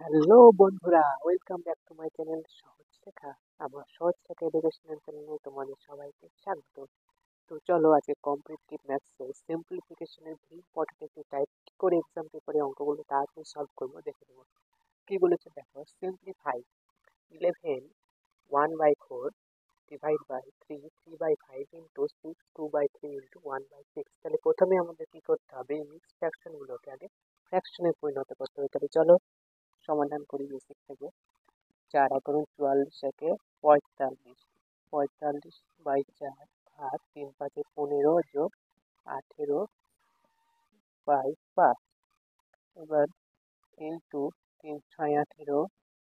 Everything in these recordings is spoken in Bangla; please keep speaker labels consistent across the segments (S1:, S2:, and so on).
S1: হ্যালো বন্ধুরা, welcome back to my channel সহজ শেখা। আমার সহজ শেখা এডুকেশনাল চ্যানেলে তোমাদের সবাইকে স্বাগত। তো চলো আজকে কম্পিটিটিভ ম্যাথসের সিম্পলিফিকেশনের ভেরি ইম্পর্টেন্ট একটি টাইপ কি করে এক্সাম পেপারে অঙ্কগুলো তাড়াতাড়ি সলভ করবো দেখে দেবো। কি বলেছে দেখো, simplify 11 1/4 divide by 3 3/5 into 6 2/3 into 1/6। তাহলে প্রথমে আমাদের কি করতে হবে, এই মিক্স ফ্র্যাকশন গুলোকে আগে ফ্র্যাকশনে পরিণত করতে হবে। তাহলে চলো সমাধান করি বেসিক থেকে। 4 × 44 একে 45, 45/4 ভাগ 3×5 = 15 যোগ 18/5। এবার ইন্টু 3×6 = 18,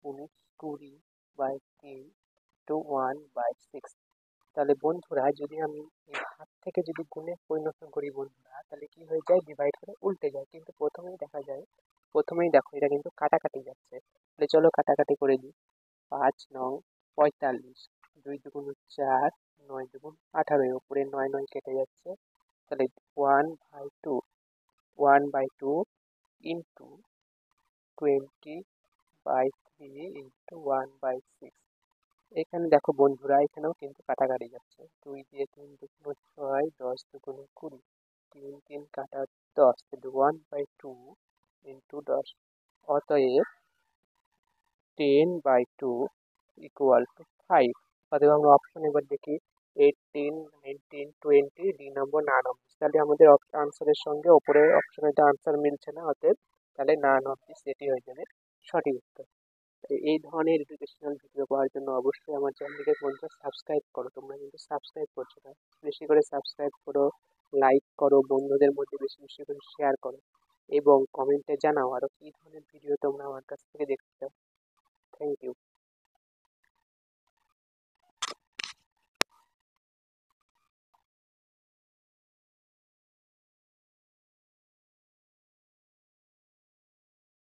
S1: 19 20/3 টু 1/6। তাহলে বন্ধুরা যদি আমি এই ভাগ থেকে যদি গুণে পরিণত করি বন্ধুরা, তাহলে কি হয়ে যায়, ডিভাইড করে উল্টে যায়। কিন্তু প্রথমেই দেখো এটা কিন্তু কাটাকাটি যাচ্ছে। তাহলে চলো কাটাকাটি করে দিই। 5×9 = 45, 2 × 4 9 × 18, এর উপরে 9 9 কেটে যাচ্ছে। তাহলে 1/2 ইন্টু 20/3 ইন্টু 1/6। এখানে দেখো বন্ধুরা, এখানেও কিন্তু কাটাকাটি যাচ্ছে। 2 দিয়ে 3 2 6, 10 2 20, 3 3 কাটা 10, তাহলে 1/2 ইন্টু 10। অতএব 10/2 = 5। অতএব আমরা অপশন এবার দেখি 18 19 20, D number none of this. তাহলে আমাদের আনসারের সঙ্গে ওপরের অপশনের আনসার মিলছে না, অতএব তাহলে নান অফ দিস এটি হয়ে যাবে সঠিক উত্তর। এই ধরনের এডুকেশনাল ভিডিও পাওয়ার জন্য অবশ্যই আমার চ্যানেলকে সাবস্ক্রাইব করো। তোমরা কিন্তু সাবস্ক্রাইব করছো না, বেশি করে সাবস্ক্রাইব করো, লাইক করো, বন্ধুদের মধ্যে বেশি বেশি করে শেয়ার করো এবং কমেন্টে জানাও আরো কি ধরনের ভিডিও তোমরা আমার কাছ থেকে দেখতে চাও।